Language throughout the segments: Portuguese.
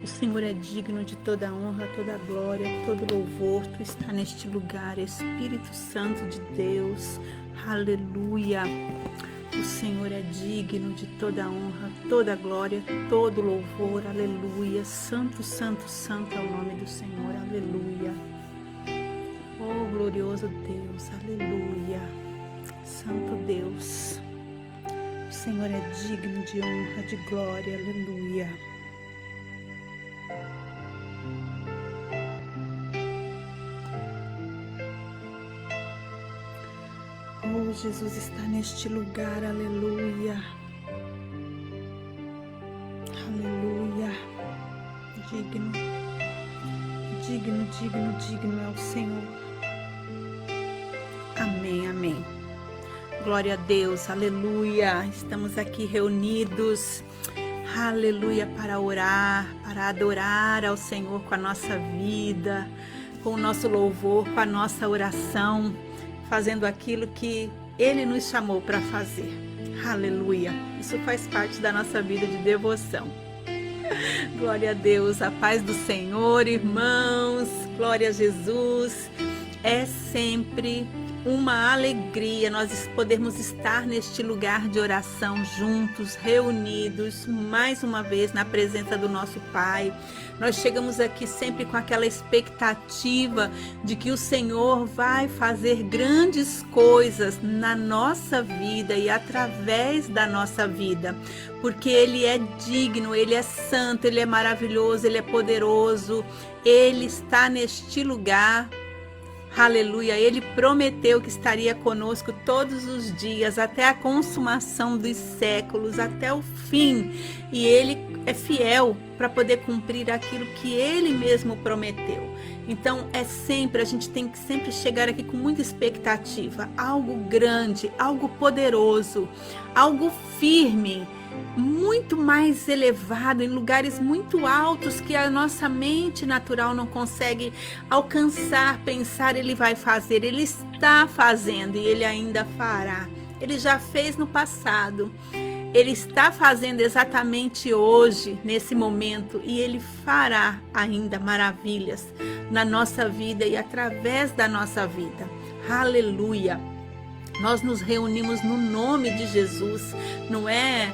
Senhor é digno de toda honra, toda glória, todo louvor. Tu está neste lugar, Espírito Santo de Deus. Aleluia. O Senhor é digno de toda honra, toda glória, todo louvor. Aleluia. Santo, santo, santo é o nome do Senhor. Aleluia. Oh, glorioso Deus. Aleluia. Santo Deus. O Senhor é digno de honra, de glória. Aleluia. Oh, Jesus está neste lugar, aleluia, aleluia, digno, digno, digno, digno é o Senhor, amém, amém, glória a Deus, aleluia, estamos aqui reunidos, aleluia, para orar, para adorar ao Senhor com a nossa vida, com o nosso louvor, com a nossa oração, fazendo aquilo que Ele nos chamou para fazer. Aleluia! Isso faz parte da nossa vida de devoção. Glória a Deus, a paz do Senhor, irmãos. Glória a Jesus. É sempre uma alegria nós podermos estar neste lugar de oração juntos, reunidos, mais uma vez na presença do nosso Pai. Nós chegamos aqui sempre com aquela expectativa de que o Senhor vai fazer grandes coisas na nossa vida e através da nossa vida, porque Ele é digno, Ele é santo, Ele é maravilhoso, Ele é poderoso, Ele está neste lugar. Aleluia, Ele prometeu que estaria conosco todos os dias, até a consumação dos séculos, até o fim. E Ele é fiel para poder cumprir aquilo que Ele mesmo prometeu. Então, a gente tem que sempre chegar aqui com muita expectativa. Algo grande, algo poderoso, algo firme, muito mais elevado, em lugares muito altos que a nossa mente natural não consegue alcançar, pensar. Ele vai fazer, Ele está fazendo e Ele ainda fará. Ele já fez no passado, Ele está fazendo exatamente hoje, nesse momento, e Ele fará ainda maravilhas na nossa vida e através da nossa vida. Aleluia! Nós nos reunimos no nome de Jesus, não é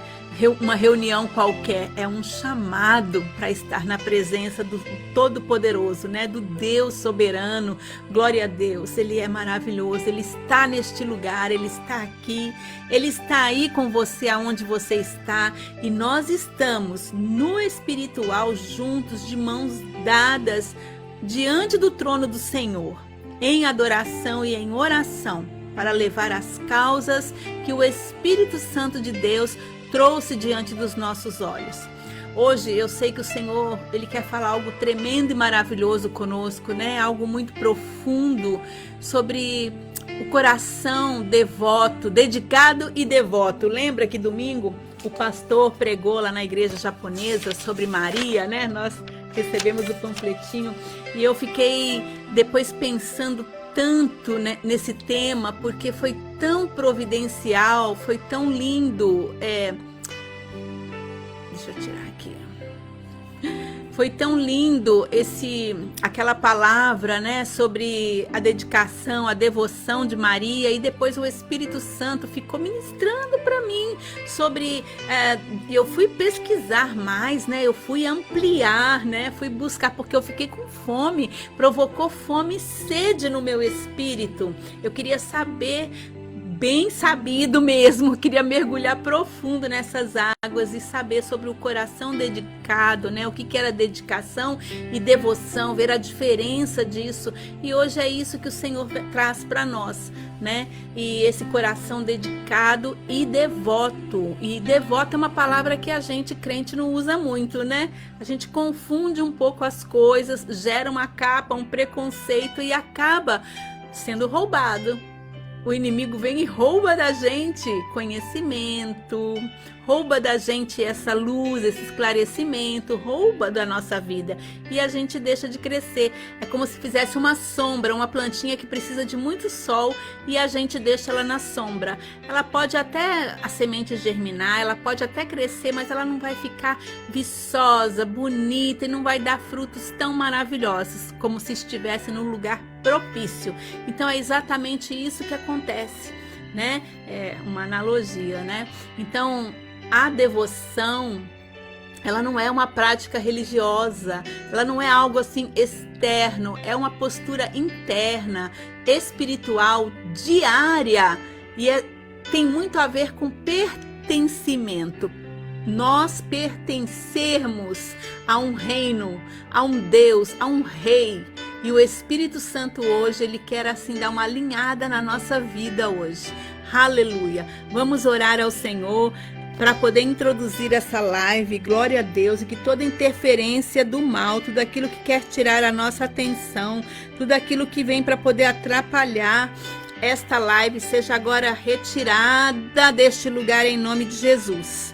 uma reunião qualquer, é um chamado para estar na presença do Todo-Poderoso, né? Do Deus soberano. Glória a Deus, Ele é maravilhoso, Ele está neste lugar, Ele está aqui, Ele está aí com você aonde você está, e nós estamos no espiritual juntos, de mãos dadas, diante do trono do Senhor, em adoração e em oração, para levar as causas que o Espírito Santo de Deus trouxe diante dos nossos olhos. Hoje eu sei que o Senhor, Ele quer falar algo tremendo e maravilhoso conosco, né? Algo muito profundo sobre o coração devoto, dedicado e devoto. Lembra que domingo o pastor pregou lá na igreja japonesa sobre Maria, né? Nós recebemos o panfletinho e eu fiquei depois pensando tanto, né, nesse tema, porque foi tão providencial, foi tão lindo. Deixa eu tirar aqui. Foi tão lindo aquela palavra, né, sobre a dedicação, a devoção de Maria, e depois o Espírito Santo ficou ministrando para mim sobre. Eu fui pesquisar mais, né, eu fui ampliar, né, fui buscar, porque eu fiquei com fome, provocou fome e sede no meu espírito. Eu queria saber, bem sabido mesmo, queria mergulhar profundo nessas águas e saber sobre o coração dedicado, né? O que era dedicação e devoção, ver a diferença disso. E hoje é isso que o Senhor traz para nós, né? E esse coração dedicado e devoto. E devoto é uma palavra que a gente crente não usa muito, né? A gente confunde um pouco as coisas, gera uma capa, um preconceito e acaba sendo roubado. o inimigo vem e rouba da gente conhecimento, rouba da gente essa luz, esse esclarecimento, rouba da nossa vida e a gente deixa de crescer. É como se fizesse uma sombra, uma plantinha que precisa de muito sol e a gente deixa ela na sombra. Ela pode até, a semente germinar, ela pode até crescer, mas ela não vai ficar viçosa, bonita e não vai dar frutos tão maravilhosos como se estivesse num lugar propício. Então é exatamente isso que acontece, né? É uma analogia, né? Então a devoção, ela não é uma prática religiosa, ela não é algo assim externo, é uma postura interna, espiritual, diária e tem muito a ver com pertencimento. Nós pertencermos a um reino, a um Deus, a um rei. E o Espírito Santo hoje, ele quer assim dar uma alinhada na nossa vida hoje. Aleluia. Vamos orar ao Senhor para poder introduzir essa live. Glória a Deus. E que toda interferência do mal, tudo aquilo que quer tirar a nossa atenção, tudo aquilo que vem para poder atrapalhar esta live, seja agora retirada deste lugar em nome de Jesus.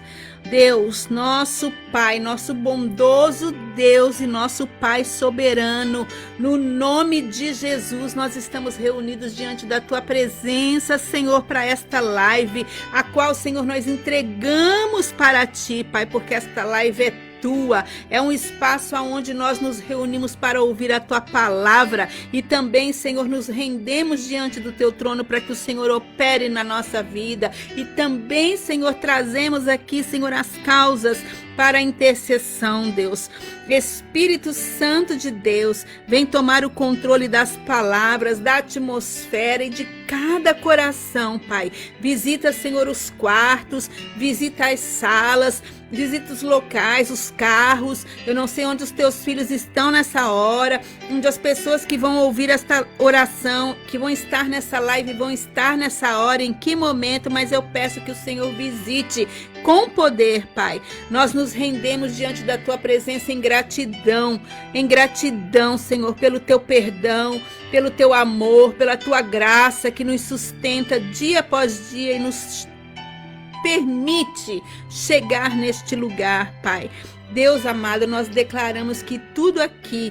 Deus, nosso Pai, nosso bondoso Deus e nosso Pai soberano, no nome de Jesus, nós estamos reunidos diante da Tua presença, Senhor, para esta live, a qual, Senhor, nós entregamos para Ti, Pai, porque esta live é Tua, é um espaço onde nós nos reunimos para ouvir a Tua palavra e também, Senhor, nos rendemos diante do Teu trono para que o Senhor opere na nossa vida e também, Senhor, trazemos aqui, Senhor, as causas para a intercessão, Deus. Espírito Santo de Deus, vem tomar o controle das palavras, da atmosfera e de cada coração, Pai. Visita, Senhor, os quartos, visita as salas, visita os locais, os carros. Eu não sei onde os teus filhos estão nessa hora, onde as pessoas que vão ouvir esta oração, que vão estar nessa live, vão estar nessa hora, em que momento, mas eu peço que o Senhor visite com poder, Pai. Nós nos rendemos diante da Tua presença em gratidão, Senhor, pelo Teu perdão, pelo Teu amor, pela Tua graça que nos sustenta dia após dia e nos permite chegar neste lugar, Pai. Deus amado, nós declaramos que tudo aqui,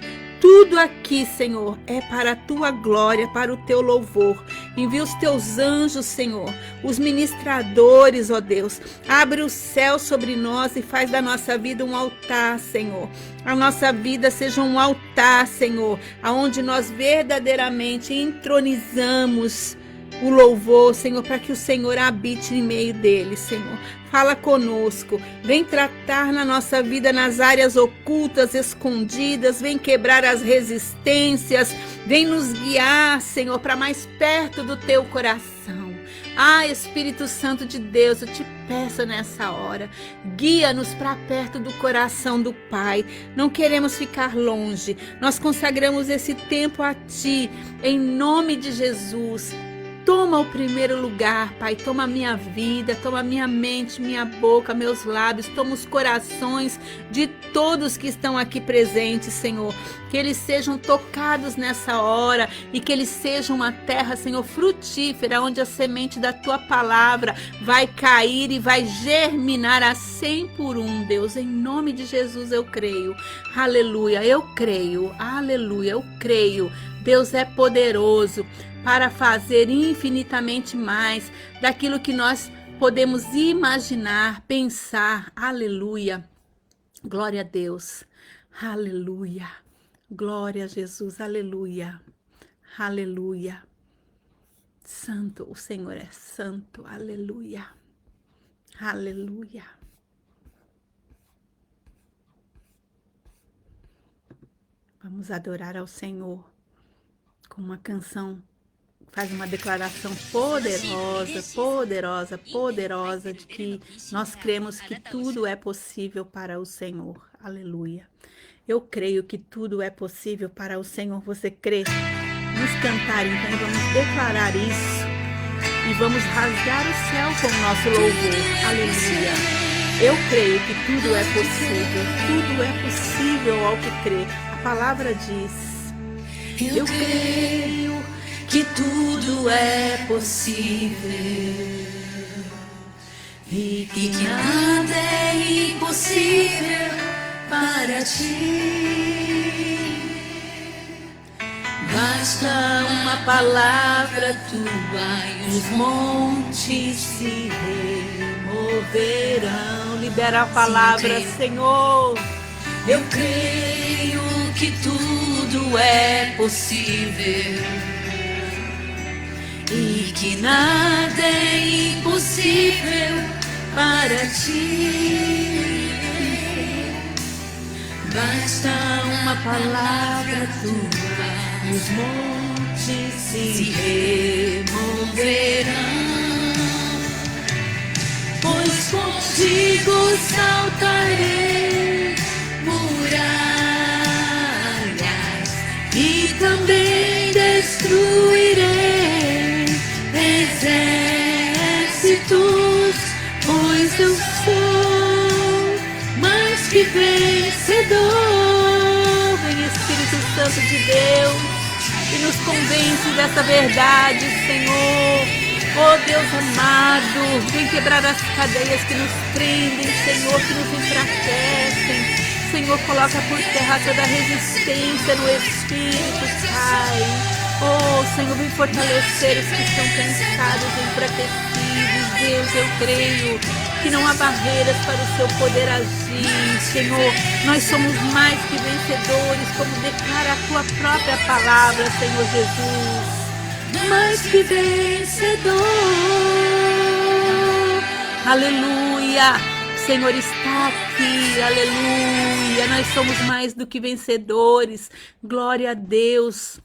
Senhor, é para a Tua glória, para o Teu louvor. Envia os Teus anjos, Senhor, os ministradores, ó Deus. Abre o céu sobre nós e faz da nossa vida um altar, Senhor. A nossa vida seja um altar, Senhor, aonde nós verdadeiramente entronizamos o louvor, Senhor, para que o Senhor habite em meio dele, Senhor. Fala conosco, vem tratar na nossa vida nas áreas ocultas, escondidas, vem quebrar as resistências, vem nos guiar, Senhor, para mais perto do Teu coração. Ah, Espírito Santo de Deus, eu te peço nessa hora, guia-nos para perto do coração do Pai. Não queremos ficar longe, nós consagramos esse tempo a Ti, em nome de Jesus. Toma o primeiro lugar, Pai, toma a minha vida, toma a minha mente, minha boca, meus lábios, toma os corações de todos que estão aqui presentes, Senhor. Que eles sejam tocados nessa hora e que eles sejam uma terra, Senhor, frutífera, onde a semente da Tua palavra vai cair e vai germinar a 100 por 1, Deus. Em nome de Jesus eu creio. Aleluia, eu creio. Aleluia, eu creio. Deus é poderoso para fazer infinitamente mais daquilo que nós podemos imaginar, pensar. Aleluia. Glória a Deus. Aleluia. Glória a Jesus. Aleluia. Aleluia. Santo, o Senhor é santo. Aleluia. Aleluia. Vamos adorar ao Senhor com uma canção. Faz uma declaração poderosa de que nós cremos que tudo é possível para o Senhor. Aleluia. Eu creio que tudo é possível para o Senhor. Você crê? Vamos cantar então, vamos declarar isso. E vamos rasgar o céu com o nosso louvor. Aleluia. Eu creio que tudo é possível ao que crê. A palavra diz: eu creio que tudo é possível e que nada é impossível para ti. Basta uma palavra tua e os montes se removerão. Libera a palavra, Senhor. Eu creio que tudo é possível e que nada é impossível para ti. Basta uma palavra tua, os montes se removerão. Pois contigo saltarei muralhas e também destruirei exércitos, pois eu sou mais que vencedor. Vem Espírito Santo de Deus e nos convence dessa verdade, Senhor. Oh Deus amado, vem quebrar as cadeias que nos prendem, Senhor, que nos enfraquecem. Senhor, coloca por terra toda resistência no Espírito, Pai. Oh Senhor, vem fortalecer os que estão cansados, enfraquecidos. Deus, eu creio que não há barreiras para o seu poder agir, Senhor. Nós somos mais que vencedores, como declara a tua própria palavra, Senhor Jesus. Mais que vencedor. Aleluia. O Senhor está aqui. Aleluia. Nós somos mais do que vencedores. Glória a Deus.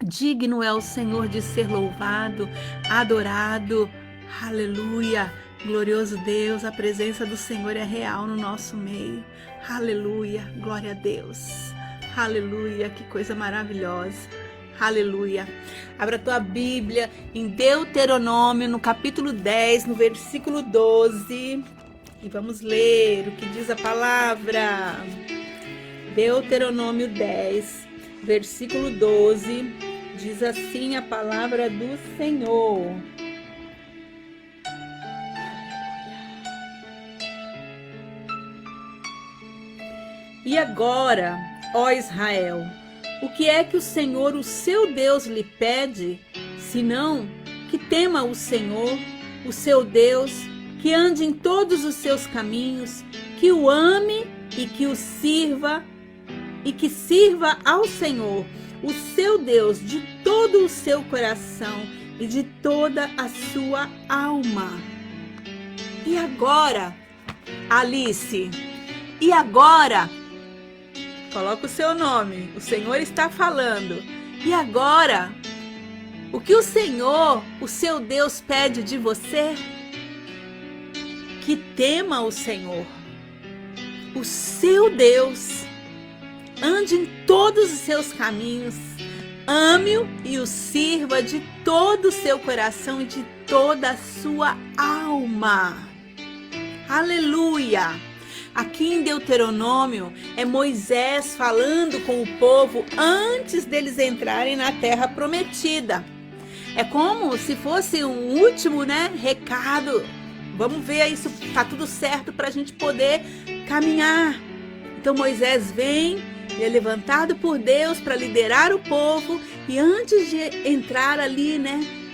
Digno é o Senhor de ser louvado, adorado. Aleluia. Glorioso Deus, a presença do Senhor é real no nosso meio. Aleluia. Glória a Deus. Aleluia. Que coisa maravilhosa. Aleluia. Abra a tua Bíblia em Deuteronômio, no capítulo 10, no versículo 12. E vamos ler o que diz a palavra. Deuteronômio 10, versículo 12. Diz assim a palavra do Senhor. E agora, ó Israel, o que é que o Senhor, o seu Deus, lhe pede, senão que tema o Senhor, o seu Deus, que ande em todos os seus caminhos, que o ame e que o sirva, e que sirva ao Senhor, o seu Deus, de todo o seu coração e de toda a sua alma. E agora, Alice, e agora, coloca o seu nome, o Senhor está falando. E agora, o que o Senhor, o seu Deus, pede de você? Que tema o Senhor, o seu Deus, ande em todos os seus caminhos, ame-o e o sirva de todo o seu coração e de toda a sua alma. Aleluia! Aqui em Deuteronômio é Moisés falando com o povo antes deles entrarem na terra prometida. É como se fosse um último, recado. Vamos ver aí se está tudo certo para a gente poder caminhar. Então Moisés vem, ele é levantado por Deus para liderar o povo e antes de entrar ali,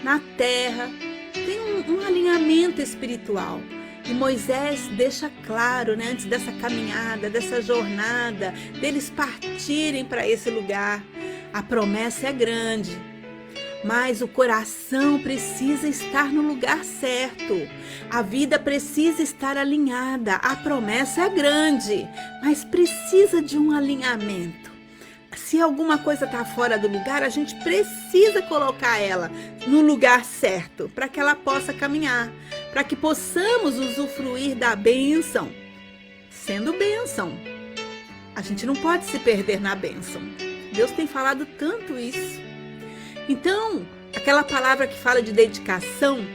na terra, tem um alinhamento espiritual. E Moisés deixa claro, antes dessa caminhada, dessa jornada, deles partirem para esse lugar. A promessa é grande, mas o coração precisa estar no lugar certo. A vida precisa estar alinhada. A promessa é grande, mas precisa de um alinhamento. Se alguma coisa está fora do lugar, a gente precisa colocar ela no lugar certo, para que ela possa caminhar, para que possamos usufruir da bênção, sendo bênção. A gente não pode se perder na bênção. Deus tem falado tanto isso. Então, aquela palavra que fala de dedicação,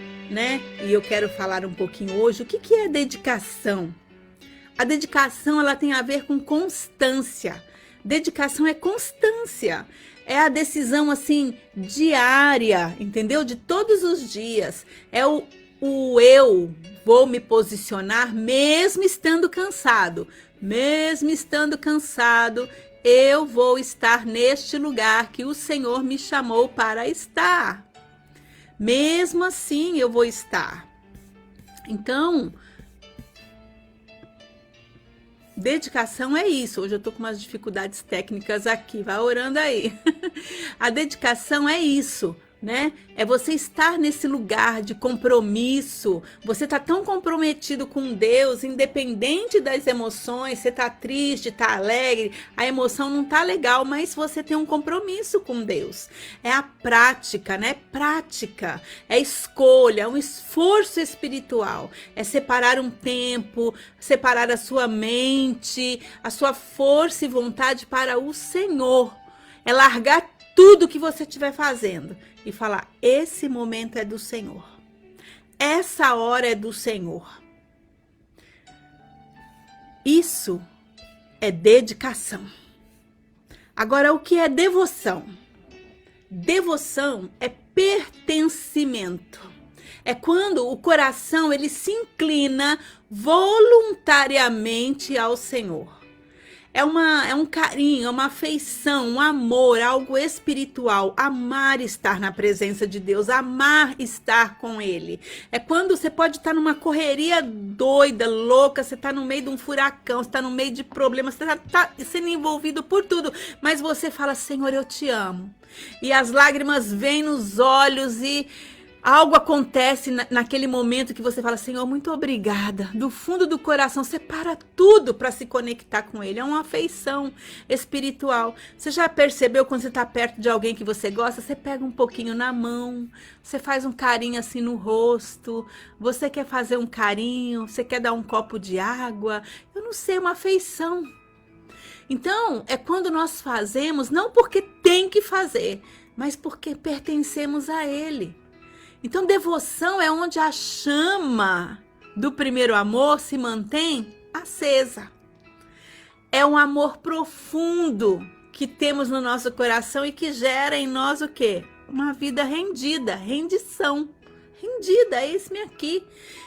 e eu quero falar um pouquinho hoje, o que é dedicação? A dedicação, ela tem a ver com constância. Dedicação é constância. É a decisão assim diária, entendeu? De todos os dias. É o eu vou me posicionar mesmo estando cansado. Mesmo estando cansado, eu vou estar neste lugar que o Senhor me chamou para estar. Mesmo assim eu vou estar. Então, dedicação é isso. Hoje eu tô com umas dificuldades técnicas aqui, vai orando aí. A dedicação é isso, né? É você estar nesse lugar de compromisso. Você tá tão comprometido com Deus, independente das emoções. Você tá triste, tá alegre, a emoção não tá legal, mas você tem um compromisso com Deus. É a prática, né? Prática, é escolha, é um esforço espiritual. É separar um tempo, separar a sua mente, a sua força e vontade para o Senhor. É largar tudo que você estiver fazendo e falar: esse momento é do Senhor, essa hora é do Senhor. Isso é dedicação. Agora, o que é devoção? Devoção é pertencimento. É quando o coração ele se inclina voluntariamente ao Senhor. É um carinho, é uma afeição, um amor, algo espiritual. Amar estar na presença de Deus, amar estar com Ele. É quando você pode estar numa correria doida, louca, você está no meio de um furacão, você está no meio de problemas, você está sendo envolvido por tudo, mas você fala: Senhor, eu te amo. E as lágrimas vêm nos olhos e algo acontece naquele momento que você fala: Senhor, muito obrigada. Do fundo do coração, você para tudo para se conectar com Ele. É uma afeição espiritual. Você já percebeu quando você está perto de alguém que você gosta? Você pega um pouquinho na mão, você faz um carinho assim no rosto, você quer fazer um carinho, você quer dar um copo de água. Eu não sei, uma afeição. Então, é quando nós fazemos, não porque tem que fazer, mas porque pertencemos a Ele. Então, devoção é onde a chama do primeiro amor se mantém acesa. É um amor profundo que temos no nosso coração e que gera em nós o quê? Uma vida rendida, rendição. Rendida, é esse aqui.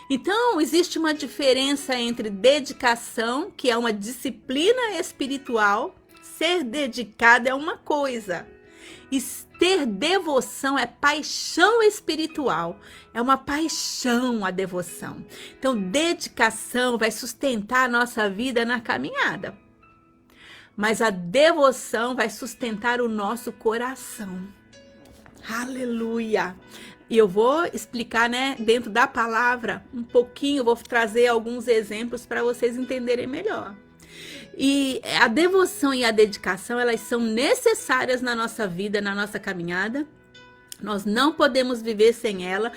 Então, existe uma diferença entre dedicação, que é uma disciplina espiritual. Ser dedicado é uma coisa. E ter devoção é paixão espiritual, é uma paixão a devoção. Então, dedicação vai sustentar a nossa vida na caminhada, mas a devoção vai sustentar o nosso coração. Aleluia! E eu vou explicar, né, dentro da palavra, um pouquinho, vou trazer alguns exemplos para vocês entenderem melhor. E a devoção e a dedicação, elas são necessárias na nossa vida, na nossa caminhada. Nós não podemos viver sem ela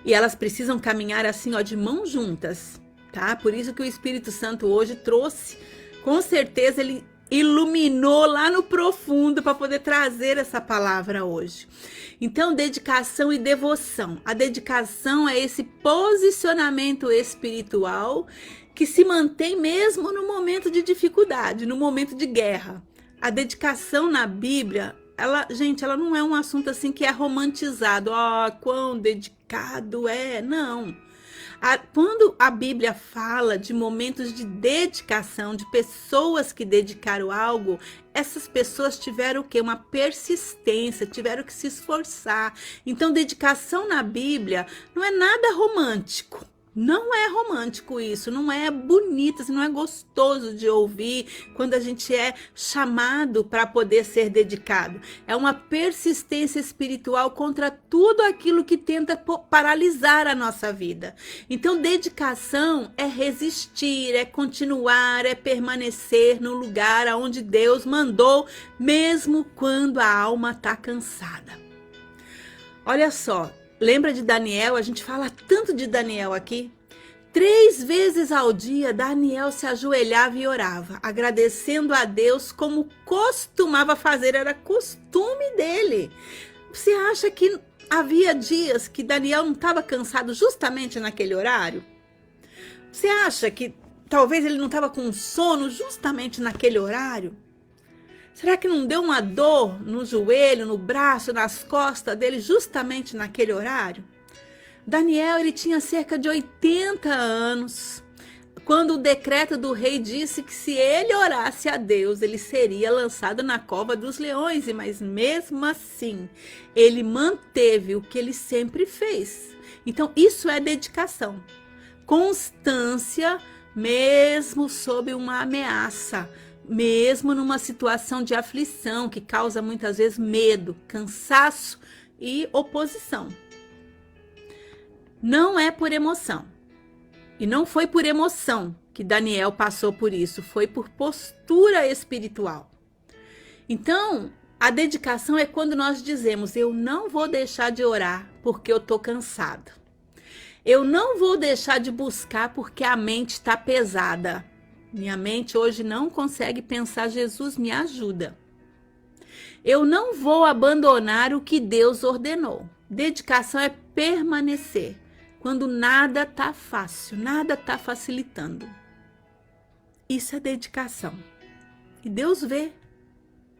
e elas precisam caminhar assim, ó, de mãos juntas, tá? Por isso que o Espírito Santo hoje trouxe, com certeza ele iluminou lá no profundo para poder trazer essa palavra hoje. Então, dedicação e devoção. A dedicação é esse posicionamento espiritual que se mantém mesmo no momento de dificuldade, no momento de guerra. A dedicação na Bíblia, ela não é um assunto assim que é romantizado. Quão dedicado é, não. Quando a Bíblia fala de momentos de dedicação, de pessoas que dedicaram algo, essas pessoas tiveram o quê? Uma persistência, tiveram que se esforçar. Então, dedicação na Bíblia não é nada romântico. Não é romântico isso, não é bonito, não é gostoso de ouvir quando a gente é chamado para poder ser dedicado. É uma persistência espiritual contra tudo aquilo que tenta paralisar a nossa vida. Então, dedicação é resistir, é continuar, é permanecer no lugar onde Deus mandou, mesmo quando a alma está cansada. Olha só. Lembra de Daniel? A gente fala tanto de Daniel aqui. 3 vezes ao dia, Daniel se ajoelhava e orava, agradecendo a Deus como costumava fazer, era costume dele. Você acha que havia dias que Daniel não estava cansado justamente naquele horário? Você acha que talvez ele não estava com sono justamente naquele horário? Será que não deu uma dor no joelho, no braço, nas costas dele justamente naquele horário? Daniel, ele tinha cerca de 80 anos, quando o decreto do rei disse que se ele orasse a Deus, ele seria lançado na cova dos leões, mas mesmo assim, ele manteve o que ele sempre fez. Então, isso é dedicação. Constância, mesmo sob uma ameaça, mesmo numa situação de aflição que causa muitas vezes medo, cansaço e oposição. Não é por emoção. E não foi por emoção que Daniel passou por isso, foi por postura espiritual. Então, a dedicação é quando nós dizemos: eu não vou deixar de orar porque eu estou cansado. Eu não vou deixar de buscar porque a mente está pesada. Minha mente hoje não consegue pensar, Jesus me ajuda. Eu não vou abandonar o que Deus ordenou. Dedicação é permanecer quando nada está fácil, nada está facilitando. Isso é dedicação. E Deus vê,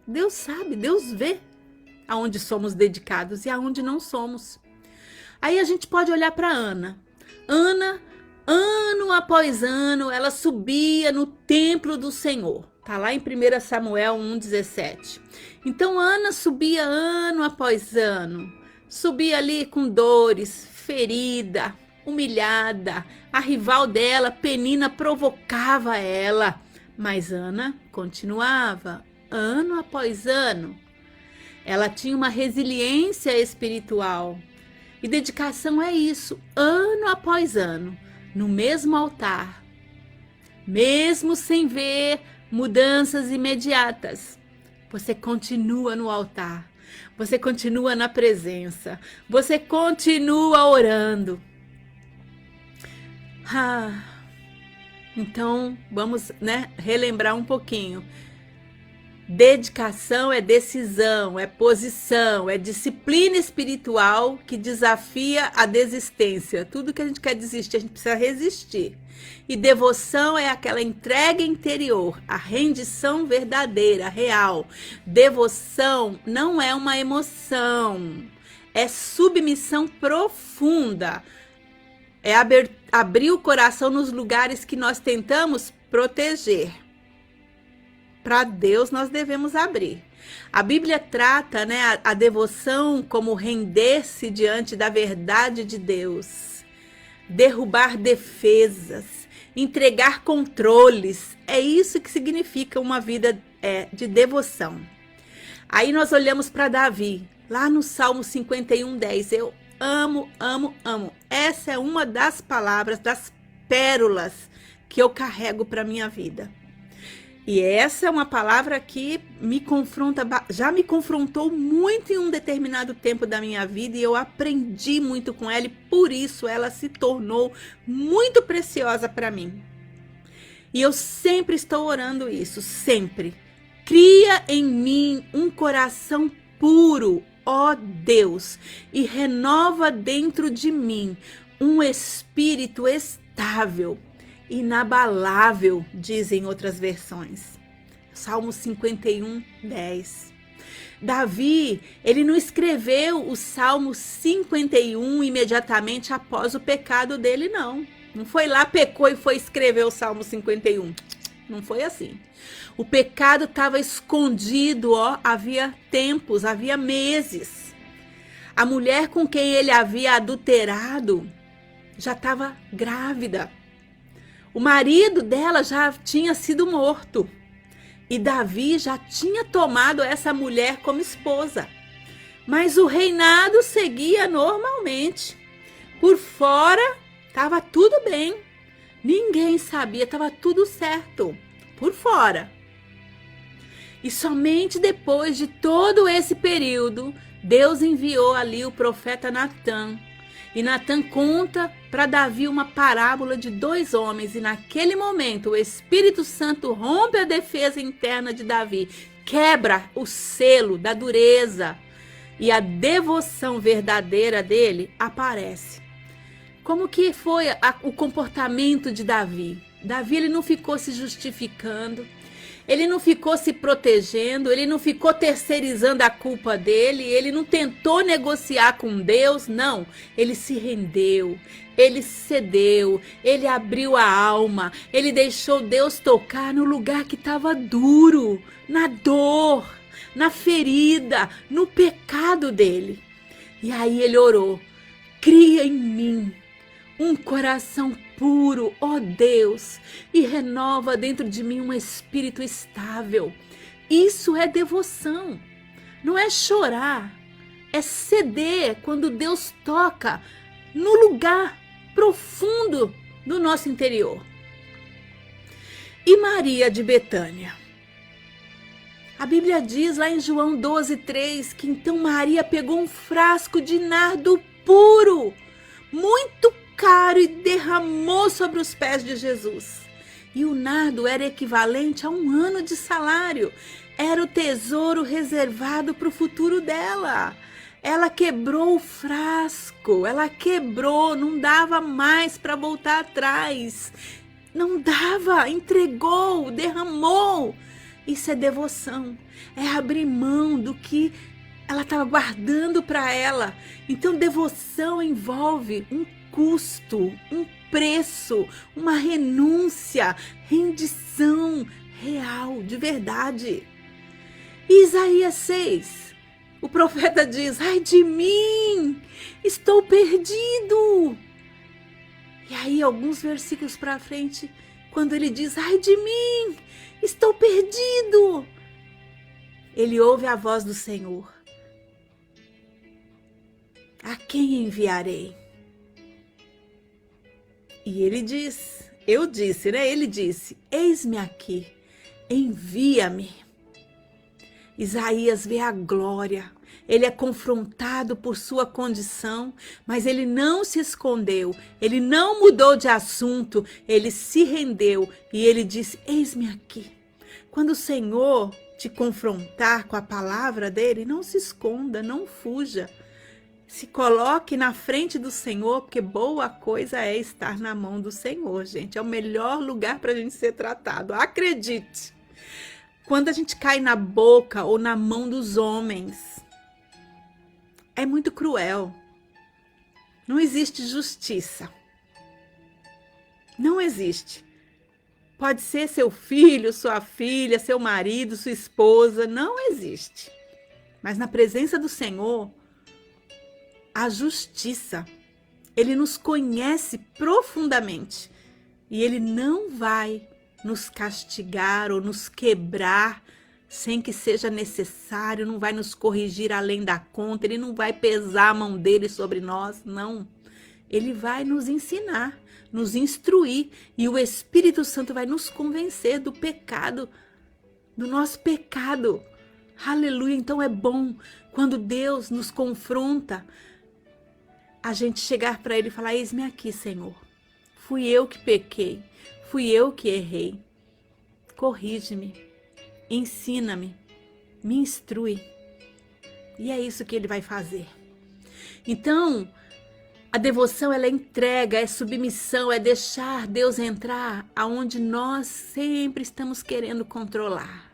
Deus sabe, Deus vê aonde somos dedicados e aonde não somos. Aí a gente pode olhar para Ana. Ana, ano após ano, ela subia no templo do Senhor. Está lá em 1 Samuel 1,17. Então Ana subia ano após ano. Subia ali com dores, ferida, humilhada. A rival dela, Penina, provocava ela. Mas Ana continuava, ano após ano. Ela tinha uma resiliência espiritual. E dedicação é isso, ano após ano, no mesmo altar. Mesmo sem ver mudanças imediatas, você continua no altar. Você continua na presença. Você continua orando. Então, vamos, relembrar um pouquinho. Dedicação é decisão, é posição, é disciplina espiritual que desafia a desistência. Tudo que a gente quer desistir, a gente precisa resistir. E devoção é aquela entrega interior, a rendição verdadeira, real. Devoção não é uma emoção, é submissão profunda. É abrir o coração nos lugares que nós tentamos proteger. Para Deus nós devemos abrir. A Bíblia trata, a devoção como render-se diante da verdade de Deus, derrubar defesas, entregar controles. É isso que significa uma vida de devoção. Aí nós olhamos para Davi, lá no Salmo 51:10. Eu amo, amo, amo. Essa é uma das palavras, das pérolas que eu carrego para minha vida. E essa é uma palavra que me confronta, já me confrontou muito em um determinado tempo da minha vida e eu aprendi muito com ela e por isso ela se tornou muito preciosa para mim. E eu sempre estou orando isso, sempre. Cria em mim um coração puro, ó Deus, e renova dentro de mim um espírito estável. Inabalável, dizem outras versões. Salmo 51:10. Davi, ele não escreveu o Salmo 51 imediatamente após o pecado dele, não. Não foi lá, pecou e foi escrever o Salmo 51. Não foi assim. O pecado estava escondido, havia tempos, havia meses. A mulher com quem ele havia adulterado já estava grávida. O marido dela já tinha sido morto e Davi já tinha tomado essa mulher como esposa. Mas o reinado seguia normalmente. Por fora estava tudo bem. Ninguém sabia, estava tudo certo. Por fora. E somente depois de todo esse período, Deus enviou ali o profeta Natã. E Natã conta para Davi uma parábola de 2 homens. E naquele momento o Espírito Santo rompe a defesa interna de Davi. Quebra o selo da dureza. E a devoção verdadeira dele aparece. Como que foi o comportamento de Davi? Davi ele não ficou se justificando. Ele não ficou se protegendo, ele não ficou terceirizando a culpa dele, ele não tentou negociar com Deus, não. Ele se rendeu, ele cedeu, ele abriu a alma, ele deixou Deus tocar no lugar que estava duro, na dor, na ferida, no pecado dele. E aí ele orou: cria em mim um coração puro, ó Deus, e renova dentro de mim um espírito estável. Isso é devoção, não é chorar, é ceder quando Deus toca no lugar profundo do nosso interior. E Maria de Betânia? A Bíblia diz lá em João 12:3 que então Maria pegou um frasco de nardo puro, muito caro, e derramou sobre os pés de Jesus. E o nardo era equivalente a 1 ano de salário. Era o tesouro reservado para o futuro dela. Ela quebrou o frasco, ela quebrou, não dava mais para voltar atrás. Não dava, entregou, derramou. Isso é devoção, é abrir mão do que ela estava guardando para ela. Então, devoção envolve um custo, um preço, uma renúncia, rendição real, de verdade. Isaías 6, o profeta diz: ai de mim, estou perdido. E aí, alguns versículos para frente, quando ele diz: ai de mim, estou perdido, ele ouve a voz do Senhor: a quem enviarei? E ele diz, ele disse: eis-me aqui, envia-me. Isaías vê a glória, ele é confrontado por sua condição, mas ele não se escondeu, ele não mudou de assunto, ele se rendeu e ele disse: eis-me aqui. Quando o Senhor te confrontar com a palavra dele, não se esconda, não fuja. Se coloque na frente do Senhor, porque boa coisa é estar na mão do Senhor, gente. É o melhor lugar para a gente ser tratado. Acredite. Quando a gente cai na boca ou na mão dos homens, é muito cruel. Não existe justiça. Não existe. Pode ser seu filho, sua filha, seu marido, sua esposa. Não existe. Mas na presença do Senhor, a justiça, ele nos conhece profundamente e ele não vai nos castigar ou nos quebrar sem que seja necessário, não vai nos corrigir além da conta, ele não vai pesar a mão dele sobre nós, não. Ele vai nos ensinar, nos instruir e o Espírito Santo vai nos convencer do pecado, do nosso pecado. Aleluia! Então é bom quando Deus nos confronta, a gente chegar para ele e falar: eis-me aqui, Senhor. Fui eu que pequei, fui eu que errei. Corrige-me, ensina-me, me instrui. E é isso que ele vai fazer. Então, a devoção, ela é entrega, é submissão, é deixar Deus entrar aonde nós sempre estamos querendo controlar.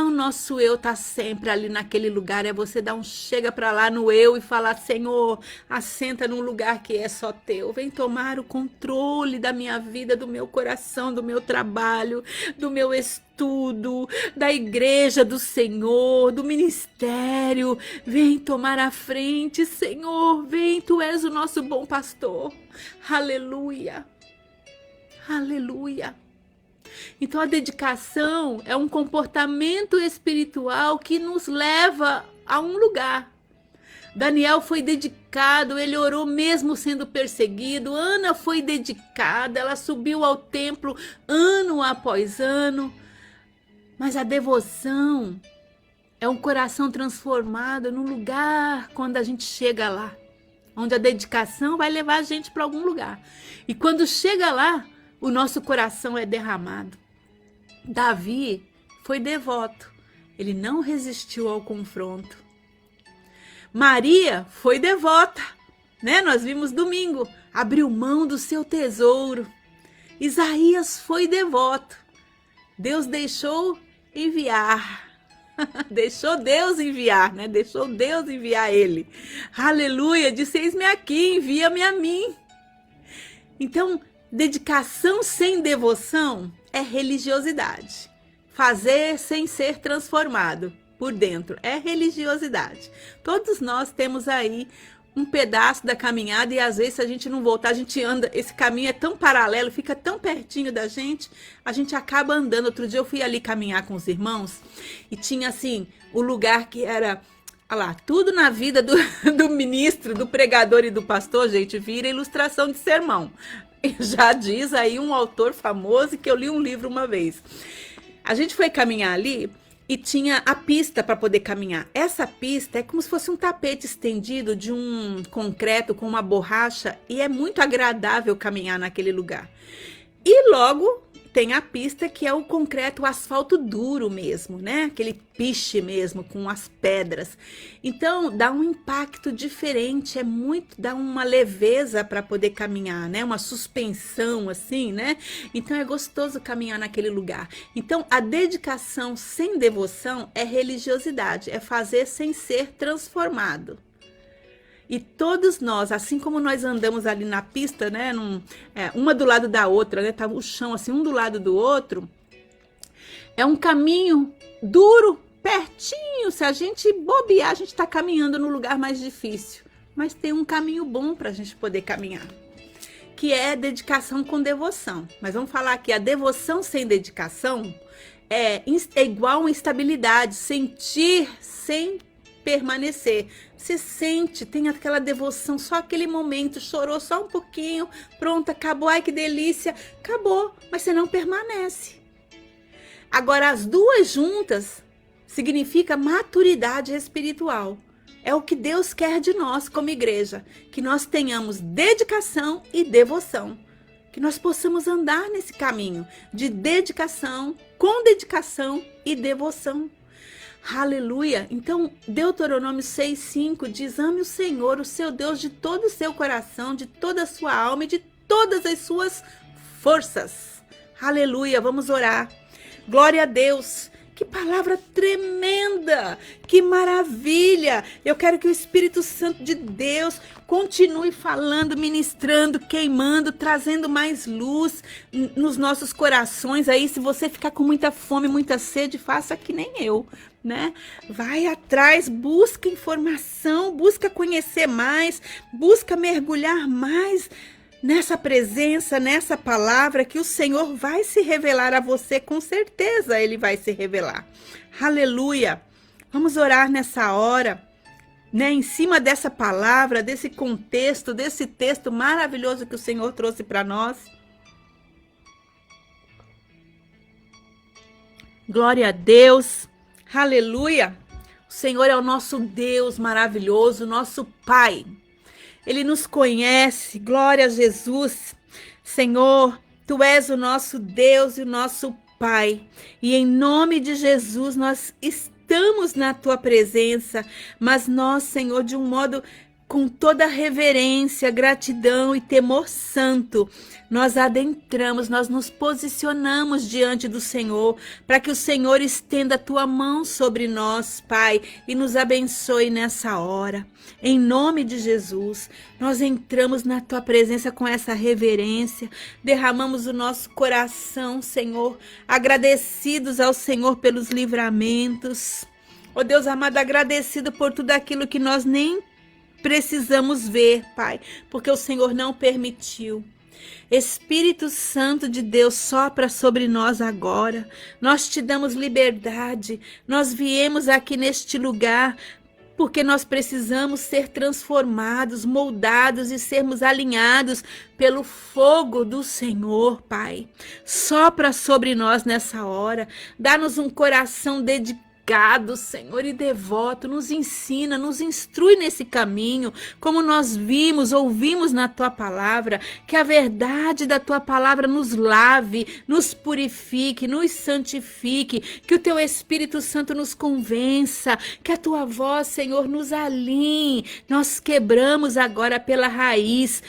O nosso eu tá sempre ali naquele lugar. É você dar um chega para lá no eu e falar: Senhor, assenta num lugar que é só teu. Vem tomar o controle da minha vida, do meu coração, do meu trabalho, do meu estudo, da igreja do Senhor, do ministério. Vem tomar a frente, Senhor. Vem, tu és o nosso bom pastor. Aleluia. Aleluia. Então a dedicação é um comportamento espiritual que nos leva a um lugar. Daniel foi dedicado, ele orou mesmo sendo perseguido. Ana foi dedicada, ela subiu ao templo ano após ano. Mas a devoção é um coração transformado num lugar quando a gente chega lá. Onde a dedicação vai levar a gente para algum lugar. E quando chega lá, o nosso coração é derramado. Davi foi devoto. Ele não resistiu ao confronto. Maria foi devota, né? Nós vimos domingo. Abriu mão do seu tesouro. Isaías foi devoto. Deus deixou enviar. Deixou Deus enviar, né? Deixou Deus enviar ele. Aleluia, disse, eis-me aqui, envia-me a mim. Então, dedicação sem devoção é religiosidade. Fazer sem ser transformado por dentro é religiosidade. Todos nós temos aí um pedaço da caminhada e às vezes se a gente não voltar, a gente anda, esse caminho é tão paralelo, fica tão pertinho da gente, a gente acaba andando. Outro dia eu fui ali caminhar com os irmãos e tinha assim, o lugar que era, olha lá, tudo na vida do ministro, do pregador e do pastor, gente, vira ilustração de sermão. Já diz aí um autor famoso que eu li um livro uma vez. A gente foi caminhar ali e tinha a pista para poder caminhar. Essa pista é como se fosse um tapete estendido de um concreto com uma borracha e é muito agradável caminhar naquele lugar. E logo tem a pista que é o concreto, o asfalto duro mesmo, né? Aquele piche mesmo com as pedras. Então dá um impacto diferente, dá uma leveza para poder caminhar, né? Uma suspensão assim, né? Então é gostoso caminhar naquele lugar. Então a dedicação sem devoção é religiosidade, é fazer sem ser transformado. E todos nós, assim como nós andamos ali na pista, né, uma do lado da outra, né, tá o chão assim, um do lado do outro, é um caminho duro, pertinho. Se a gente bobear, a gente está caminhando no lugar mais difícil. Mas tem um caminho bom para a gente poder caminhar, que é dedicação com devoção. Mas vamos falar aqui, a devoção sem dedicação é igual a instabilidade, sentir sem permanecer. Você sente, tem aquela devoção, só aquele momento, chorou só um pouquinho, pronto, acabou, ai que delícia, acabou, mas você não permanece. Agora, as duas juntas significa maturidade espiritual. É o que Deus quer de nós como igreja, que nós tenhamos dedicação e devoção, que nós possamos andar nesse caminho de dedicação, com dedicação e devoção. Aleluia! Então, Deuteronômio 6,5 diz, ame o Senhor, o seu Deus, de todo o seu coração, de toda a sua alma e de todas as suas forças. Aleluia! Vamos orar. Glória a Deus! Que palavra tremenda! Que maravilha! Eu quero que o Espírito Santo de Deus continue falando, ministrando, queimando, trazendo mais luz nos nossos corações. Aí, se você ficar com muita fome, muita sede, faça que nem eu, né? Vai atrás, busca informação, busca conhecer mais, busca mergulhar mais nessa presença, nessa palavra, que o Senhor vai se revelar a você, com certeza Ele vai se revelar. Aleluia! Vamos orar nessa hora, né? Em cima dessa palavra, desse contexto, desse texto maravilhoso que o Senhor trouxe para nós. Glória a Deus! Aleluia! O Senhor é o nosso Deus maravilhoso, nosso Pai. Ele nos conhece, glória a Jesus. Senhor, Tu és o nosso Deus e o nosso Pai. E em nome de Jesus nós estamos na Tua presença, mas nós, Senhor, de um modo com toda reverência, gratidão e temor santo, nós adentramos, nós nos posicionamos diante do Senhor, para que o Senhor estenda a Tua mão sobre nós, Pai, e nos abençoe nessa hora. Em nome de Jesus, nós entramos na Tua presença com essa reverência, derramamos o nosso coração, Senhor, agradecidos ao Senhor pelos livramentos. Ó Deus amado, agradecido por tudo aquilo que nós nem precisamos ver, Pai, porque o Senhor não permitiu. Espírito Santo de Deus, sopra sobre nós agora. Nós te damos liberdade. Nós viemos aqui neste lugar porque nós precisamos ser transformados, moldados e sermos alinhados pelo fogo do Senhor, Pai. Sopra sobre nós nessa hora. Dá-nos um coração dedicado dedicado, Senhor, e devoto. Nos ensina, nos instrui nesse caminho, como nós vimos, ouvimos na tua palavra, que a verdade da tua palavra nos lave, nos purifique, nos santifique, que o teu Espírito Santo nos convença, que a tua voz, Senhor, nos alinhe. Nós quebramos agora pela raiz,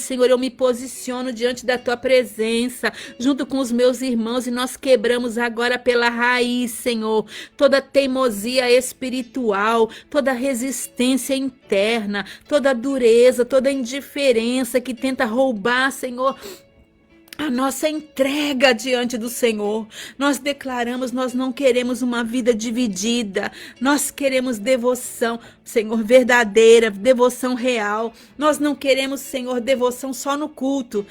Senhor, eu me posiciono diante da tua presença, junto com os meus irmãos, e nós quebramos agora pela raiz, Senhor, toda teimosia espiritual, toda resistência interna, toda dureza, toda indiferença que tenta roubar, Senhor, a nossa entrega diante do Senhor. Nós declaramos, nós não queremos uma vida dividida, nós queremos devoção, Senhor, verdadeira, devoção real. Nós não queremos, Senhor, devoção só no culto.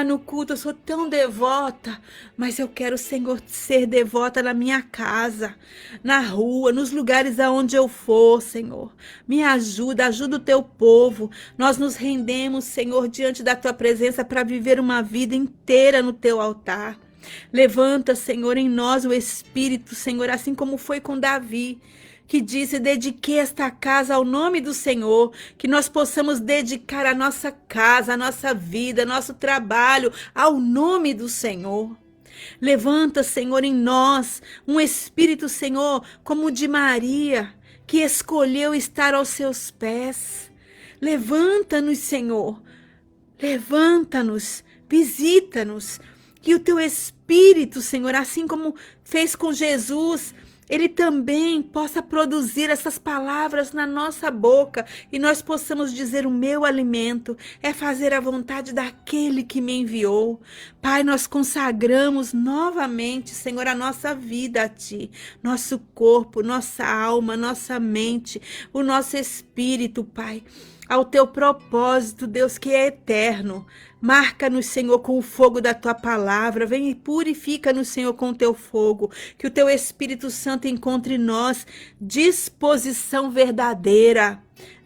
No culto eu sou tão devota, mas eu quero, Senhor, ser devota na minha casa, na rua, nos lugares aonde eu for, Senhor. Me ajuda o teu povo. Nós nos rendemos, Senhor, diante da tua presença para viver uma vida inteira no teu altar. Levanta, Senhor, em nós o Espírito, Senhor, assim como foi com Davi, que disse: dediquei esta casa ao nome do Senhor, que nós possamos dedicar a nossa casa, a nossa vida, nosso trabalho ao nome do Senhor. Levanta, Senhor, em nós um Espírito, Senhor, como o de Maria, que escolheu estar aos seus pés. Levanta-nos, Senhor, levanta-nos, visita-nos, que o teu Espírito, Senhor, assim como fez com Jesus, ele também possa produzir essas palavras na nossa boca e nós possamos dizer: o meu alimento é fazer a vontade daquele que me enviou. Pai, nós consagramos novamente, Senhor, a nossa vida a Ti, nosso corpo, nossa alma, nossa mente, o nosso espírito, Pai, ao Teu propósito, Deus, que é eterno. Marca-nos, Senhor, com o fogo da Tua palavra. Vem e purifica-nos, Senhor, com o Teu fogo. Que o Teu Espírito Santo encontre em nós disposição verdadeira.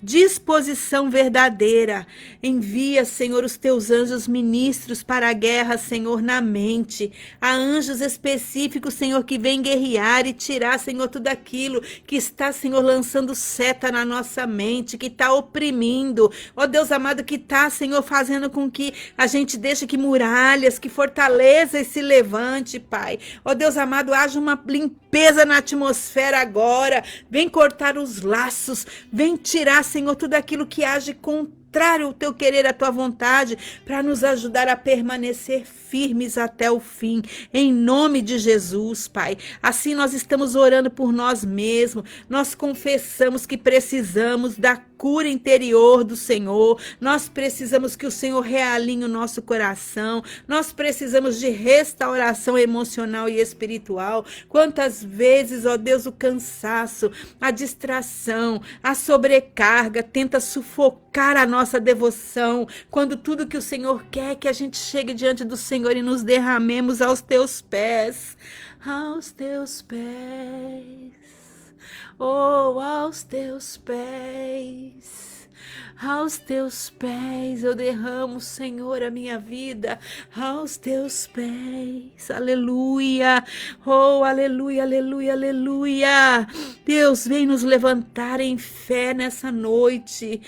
Disposição verdadeira. Envia, Senhor, os teus anjos ministros para a guerra, Senhor, na mente. Há anjos específicos, Senhor, que vêm guerrear e tirar, Senhor, tudo aquilo que está, Senhor, lançando seta na nossa mente, que está oprimindo. Ó Deus amado, que está, Senhor, fazendo com que a gente deixe que muralhas, que fortalezas se levante, Pai. Ó Deus amado, haja uma limpeza na atmosfera agora. Vem cortar os laços, vem tirar, Senhor, tudo aquilo que age contrário ao teu querer, à tua vontade, para nos ajudar a permanecer firmes até o fim, em nome de Jesus, Pai. Assim nós estamos orando por nós mesmos, nós confessamos que precisamos da cura interior do Senhor, nós precisamos que o Senhor realinhe o nosso coração, nós precisamos de restauração emocional e espiritual. Quantas vezes, ó Deus, o cansaço, a distração, a sobrecarga tenta sufocar a nossa devoção, quando tudo que o Senhor quer é que a gente chegue diante do Senhor e nos derramemos aos teus pés, aos teus pés, oh, aos teus pés. Aos teus pés eu derramo, Senhor, a minha vida, aos teus pés, aleluia, oh, aleluia, aleluia, aleluia. Deus, vem nos levantar em fé nessa noite.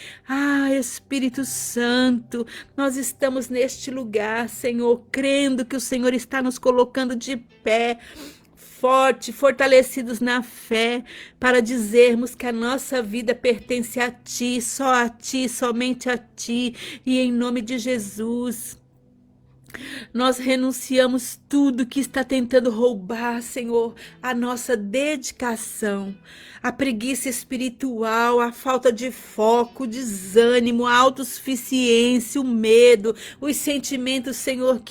Espírito Santo, nós estamos neste lugar, Senhor, crendo que o Senhor está nos colocando de pé, fortalecidos na fé, para dizermos que a nossa vida pertence a Ti, só a Ti, somente a Ti, e em nome de Jesus, nós renunciamos tudo que está tentando roubar, Senhor, a nossa dedicação, a preguiça espiritual, a falta de foco, o desânimo, a autossuficiência, o medo, os sentimentos, Senhor,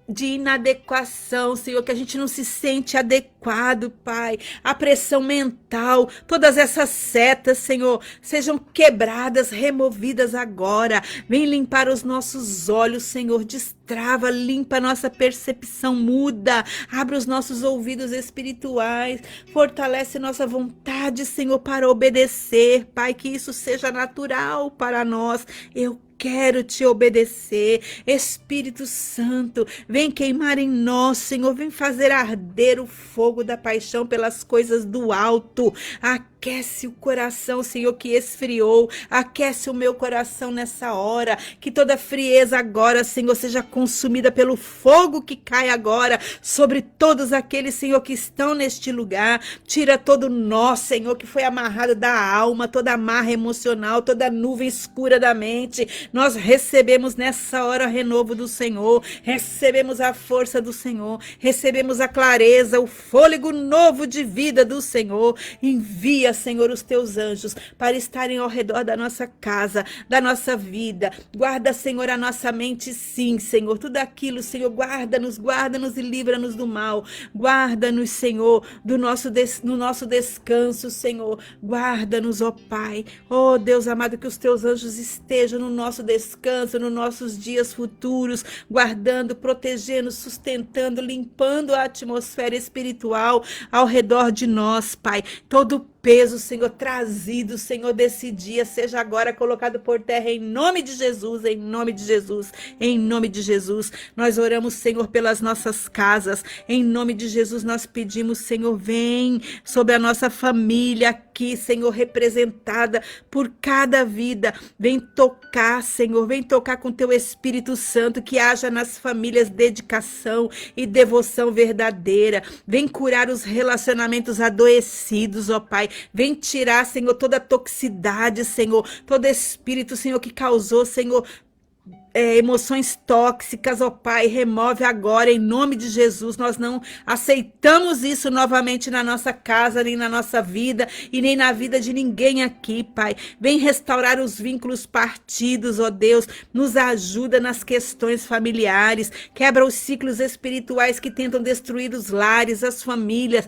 de inadequação, Senhor, que a gente não se sente adequado, Pai, a pressão mental, todas essas setas, Senhor, sejam quebradas, removidas agora. Vem limpar os nossos olhos, Senhor, destrava, limpa a nossa percepção, muda, abre os nossos ouvidos espirituais, fortalece nossa vontade, Senhor, para obedecer, Pai, que isso seja natural para nós. Eu quero te obedecer. Espírito Santo, vem queimar em nós, Senhor, vem fazer arder o fogo da paixão pelas coisas do alto. Aquece o coração, Senhor, que esfriou. Aquece o meu coração nessa hora. Que toda frieza agora, Senhor, seja consumida pelo fogo que cai agora sobre todos aqueles, Senhor, que estão neste lugar. Tira todo nó, Senhor, que foi amarrado da alma, toda amarra emocional, toda nuvem escura da mente. Nós recebemos nessa hora o renovo do Senhor. Recebemos a força do Senhor. Recebemos a clareza, o fôlego novo de vida do Senhor. Envia, Senhor, os teus anjos para estarem ao redor da nossa casa, da nossa vida. Guarda, Senhor, a nossa mente, sim, Senhor. Tudo aquilo, Senhor, guarda-nos e livra-nos do mal. Guarda-nos, Senhor, no nosso descanso, Senhor. Guarda-nos, ó Pai. Ó Deus amado, que os teus anjos estejam no nosso descanso, nos nossos dias futuros, guardando, protegendo, sustentando, limpando a atmosfera espiritual ao redor de nós, Pai. Todo peso, Senhor, trazido, Senhor, desse dia, seja agora colocado por terra em nome de Jesus, em nome de Jesus, em nome de Jesus. Nós oramos, Senhor, pelas nossas casas, em nome de Jesus nós pedimos, Senhor, vem sobre a nossa família aqui, Senhor, representada por cada vida, vem tocar, Senhor, vem tocar com teu Espírito Santo, que haja nas famílias dedicação e devoção verdadeira, vem curar os relacionamentos adoecidos, ó Pai. Vem tirar, Senhor, toda a toxicidade, Senhor, todo espírito, Senhor, que causou, Senhor, emoções tóxicas, ó Pai, remove agora em nome de Jesus. Nós não aceitamos isso novamente na nossa casa, nem na nossa vida e nem na vida de ninguém aqui, Pai. Vem restaurar os vínculos partidos, ó Deus, nos ajuda nas questões familiares, quebra os ciclos espirituais que tentam destruir os lares, as famílias.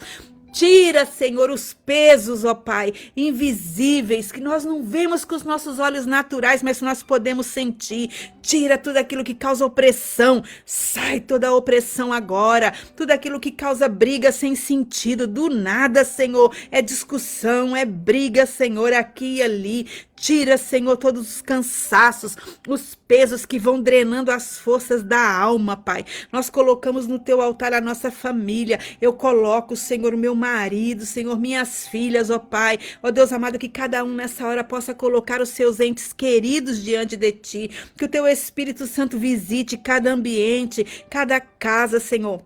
Tira, Senhor, os pesos, ó Pai, invisíveis, que nós não vemos com os nossos olhos naturais, mas nós podemos sentir. Tira tudo aquilo que causa opressão. Sai toda a opressão agora. Tudo aquilo que causa briga sem sentido. Do nada, Senhor, é discussão, é briga, Senhor, aqui e ali. Tira, Senhor, todos os cansaços, os pesos que vão drenando as forças da alma, Pai. Nós colocamos no teu altar a nossa família. Eu coloco, Senhor, meu marido, Senhor, minhas filhas, ó Pai. Ó Deus amado, que cada um nessa hora possa colocar os seus entes queridos diante de ti. Que o teu Espírito Santo visite cada ambiente, cada casa, Senhor.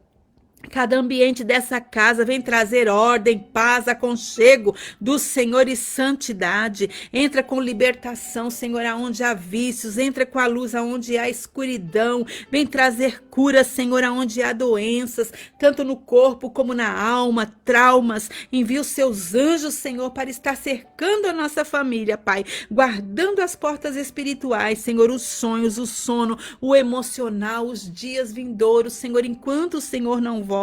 Cada ambiente dessa casa vem trazer ordem, paz, aconchego do Senhor e santidade. Entra com libertação, Senhor, aonde há vícios. Entra com a luz aonde há escuridão. Vem trazer cura, Senhor, aonde há doenças, tanto no corpo como na alma, traumas. Envia os seus anjos, Senhor, para estar cercando a nossa família, Pai. Guardando as portas espirituais, Senhor, os sonhos, o sono, o emocional, os dias vindouros, Senhor, enquanto o Senhor não volta.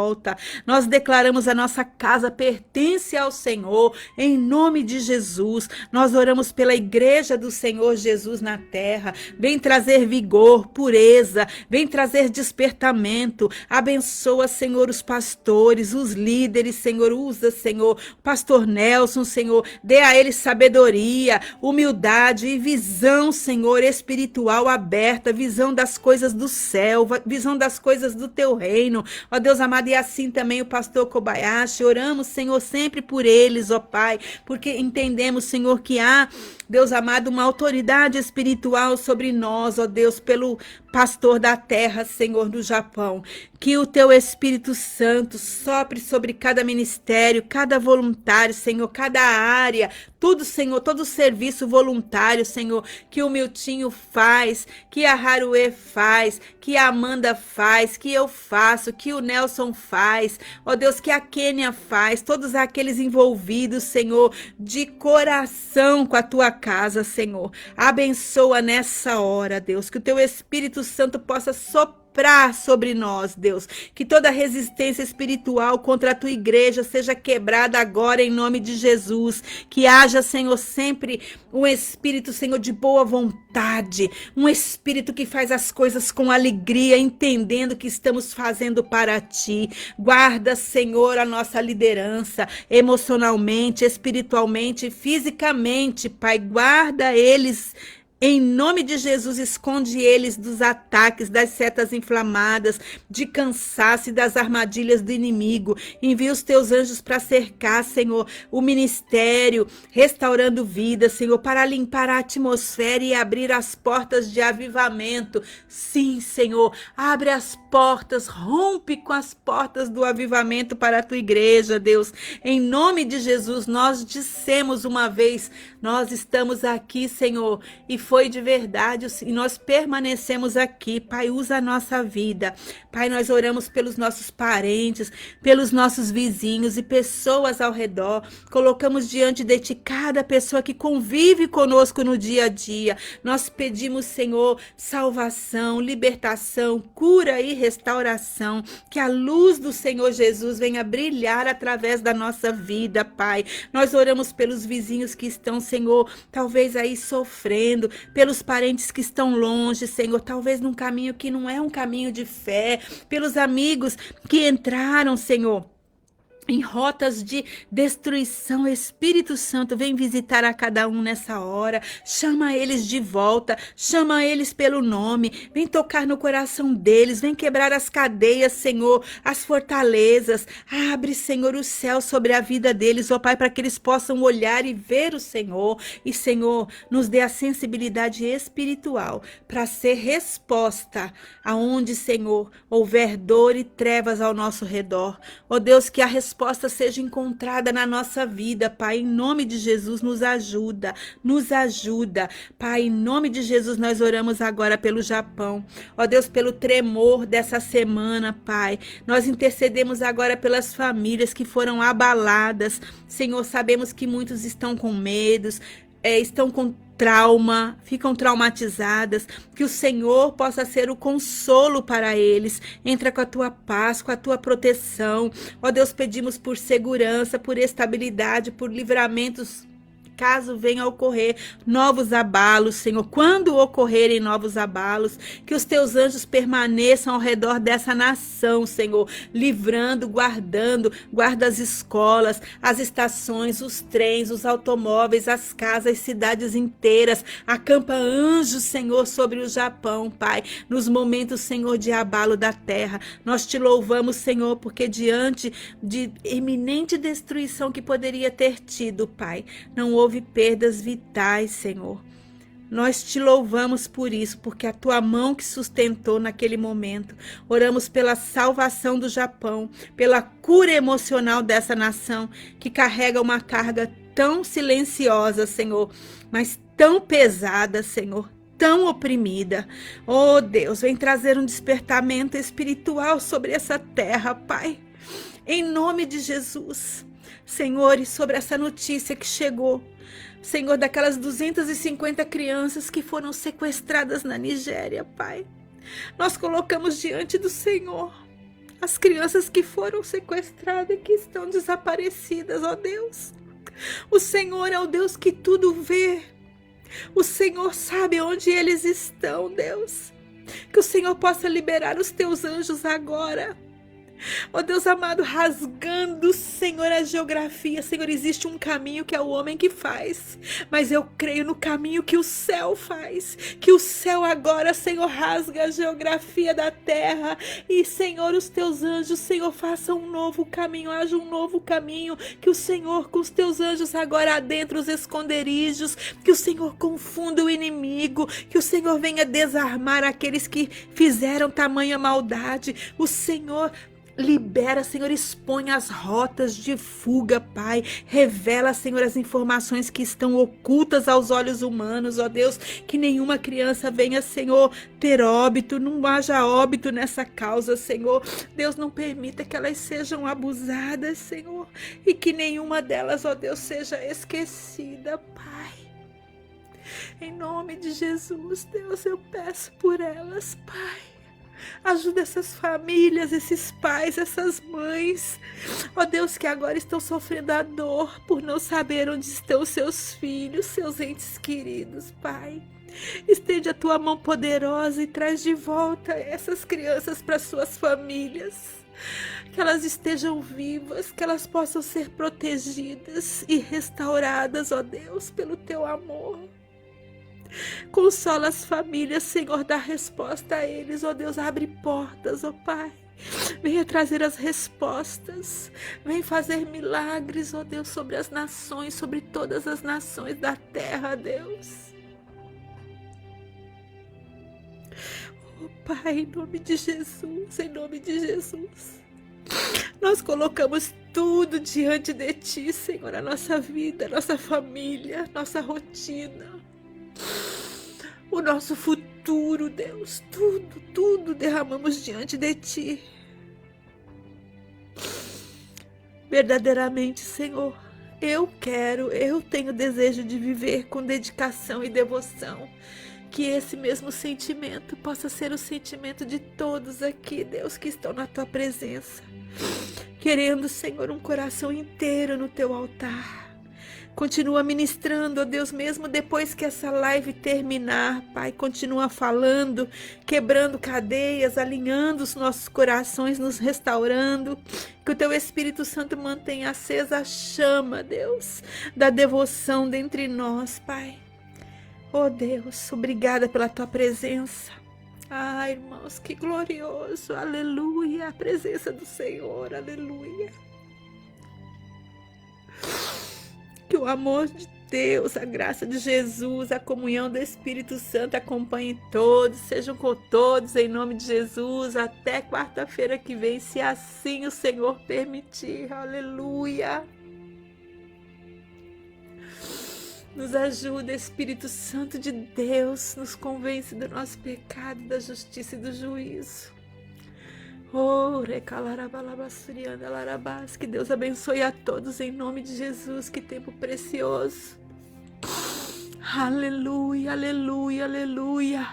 Nós declaramos a nossa casa pertence ao Senhor, em nome de Jesus. Nós oramos pela igreja do Senhor Jesus na terra. Vem trazer vigor, pureza, vem trazer despertamento. Abençoa, Senhor, os pastores, os líderes, Senhor, usa, Senhor, o pastor Nelson, Senhor, dê a eles sabedoria, humildade e visão, Senhor, espiritual aberta, visão das coisas do céu, visão das coisas do teu reino. Ó Deus amado, e assim também o pastor Kobayashi, oramos, Senhor, sempre por eles, ó Pai, porque entendemos, Senhor, que há, Deus amado, uma autoridade espiritual sobre nós, ó Deus, pelo pastor da terra, Senhor, do Japão. Que o teu Espírito Santo sopre sobre cada ministério, cada voluntário, Senhor, cada área, tudo, Senhor, todo serviço voluntário, Senhor, que o Miltinho faz, que a Haruê faz, que a Amanda faz, que eu faço, que o Nelson faz, ó Deus, que a Kênia faz, todos aqueles envolvidos, Senhor, de coração com a tua casa, Senhor. Abençoa nessa hora, Deus, que o teu Espírito Santo possa soprar sobre nós, Deus, que toda resistência espiritual contra a tua igreja seja quebrada agora em nome de Jesus, que haja, Senhor, sempre um espírito, Senhor, de boa vontade, um espírito que faz as coisas com alegria, entendendo que estamos fazendo para ti. Guarda, Senhor, a nossa liderança, emocionalmente, espiritualmente, fisicamente, Pai, guarda eles Em nome de Jesus, esconde eles dos ataques, das setas inflamadas, de cansaço e das armadilhas do inimigo. Envia os teus anjos para cercar, Senhor, o ministério, restaurando vidas, Senhor, para limpar a atmosfera e abrir as portas de avivamento. Sim, Senhor, abre as portas, rompe com as portas do avivamento para a tua igreja, Deus. Em nome de Jesus, nós dissemos uma vez, nós estamos aqui, Senhor, e foi de verdade, e nós permanecemos aqui. Pai, usa a nossa vida. Pai, nós oramos pelos nossos parentes, pelos nossos vizinhos e pessoas ao redor. Colocamos diante de ti cada pessoa que convive conosco no dia a dia. Nós pedimos, Senhor, salvação, libertação, cura e restauração. Que a luz do Senhor Jesus venha brilhar através da nossa vida, Pai. Nós oramos pelos vizinhos que estão, Senhor, talvez aí sofrendo, pelos parentes que estão longe, Senhor, talvez num caminho que não é um caminho de fé, pelos amigos que entraram, Senhor, em rotas de destruição. Espírito Santo, vem visitar a cada um nessa hora, chama eles de volta, chama eles pelo nome, vem tocar no coração deles, vem quebrar as cadeias, Senhor, as fortalezas, abre, Senhor, o céu sobre a vida deles, ó Pai, para que eles possam olhar e ver o Senhor, e Senhor, nos dê a sensibilidade espiritual para ser resposta aonde, Senhor, houver dor e trevas ao nosso redor, ó Deus, que a resposta seja encontrada na nossa vida, Pai, em nome de Jesus, nos ajuda, Pai, em nome de Jesus, nós oramos agora pelo Japão, ó Deus, pelo tremor dessa semana, Pai, nós intercedemos agora pelas famílias que foram abaladas, Senhor, sabemos que muitos estão com medos, estão com trauma, ficam traumatizadas, que o Senhor possa ser o consolo para eles. Entra com a tua paz, com a tua proteção. Ó Deus, pedimos por segurança, por estabilidade, por livramentos, caso venha a ocorrer novos abalos, Senhor, quando ocorrerem novos abalos, que os teus anjos permaneçam ao redor dessa nação, Senhor, livrando, guardando, guarda as escolas, as estações, os trens, os automóveis, as casas, cidades inteiras, acampa anjos, Senhor, sobre o Japão, Pai, nos momentos, Senhor, de abalo da terra. Nós te louvamos, Senhor, porque diante de iminente destruição que poderia ter tido, Pai, não houve perdas vitais, Senhor. Nós te louvamos por isso, porque a tua mão que sustentou naquele momento. Oramos pela salvação do Japão, pela cura emocional dessa nação, que carrega uma carga tão silenciosa, Senhor, mas tão pesada, Senhor, tão oprimida. Oh Deus, vem trazer um despertamento espiritual sobre essa terra, Pai, em nome de Jesus. Senhor, e sobre essa notícia que chegou, Senhor, daquelas 250 crianças que foram sequestradas na Nigéria, Pai, nós colocamos diante do Senhor as crianças que foram sequestradas e que estão desaparecidas, ó Deus. O Senhor é o Deus que tudo vê, o Senhor sabe onde eles estão, Deus. Que o Senhor possa liberar os teus anjos agora, ó Deus amado, rasgando, Senhor, a geografia. Senhor, existe um caminho que é o homem que faz, mas eu creio no caminho que o céu faz, que o céu agora, Senhor, rasga a geografia da terra, e Senhor, os teus anjos, Senhor, façam um novo caminho, haja um novo caminho, que o Senhor com os teus anjos agora adentre os esconderijos, que o Senhor confunda o inimigo, que o Senhor venha desarmar aqueles que fizeram tamanha maldade. O Senhor libera, Senhor, expõe as rotas de fuga, Pai. Revela, Senhor, as informações que estão ocultas aos olhos humanos, ó Deus. Que nenhuma criança venha, Senhor, ter óbito, não haja óbito nessa causa, Senhor. Deus, não permita que elas sejam abusadas, Senhor. E que nenhuma delas, ó Deus, seja esquecida, Pai. Em nome de Jesus, Deus, eu peço por elas, Pai. Ajuda essas famílias, esses pais, essas mães, ó Deus, que agora estão sofrendo a dor por não saber onde estão seus filhos, seus entes queridos, Pai. Estende a tua mão poderosa e traz de volta essas crianças para suas famílias. Que elas estejam vivas, que elas possam ser protegidas e restauradas, ó Deus, pelo teu amor. Consola as famílias, Senhor, dá resposta a eles. Ó Deus, abre portas, ó Pai. Venha trazer as respostas. Vem fazer milagres, ó Deus, sobre as nações, sobre todas as nações da terra, Deus. Ó Pai, em nome de Jesus, em nome de Jesus. Nós colocamos tudo diante de Ti, Senhor, a nossa vida, a nossa família, nossa rotina, o nosso futuro, Deus, tudo derramamos diante de Ti. Verdadeiramente, Senhor, eu tenho desejo de viver com dedicação e devoção. Que esse mesmo sentimento possa ser o sentimento de todos aqui, Deus, que estão na Tua presença. Querendo, Senhor, um coração inteiro no Teu altar. Continua ministrando, ó Deus, mesmo depois que essa live terminar, Pai. Continua falando, quebrando cadeias, alinhando os nossos corações, nos restaurando. Que o Teu Espírito Santo mantenha acesa a chama, Deus, da devoção dentre nós, Pai. Oh Deus, obrigada pela Tua presença. Ah, irmãos, que glorioso, aleluia, a presença do Senhor, aleluia. Que o amor de Deus, a graça de Jesus, a comunhão do Espírito Santo acompanhe todos, sejam com todos em nome de Jesus, até quarta-feira que vem, se assim o Senhor permitir, aleluia. Nos ajuda, Espírito Santo de Deus, nos convence do nosso pecado, da justiça e do juízo. Oh, que Deus abençoe a todos em nome de Jesus, que tempo precioso. Aleluia, aleluia, aleluia.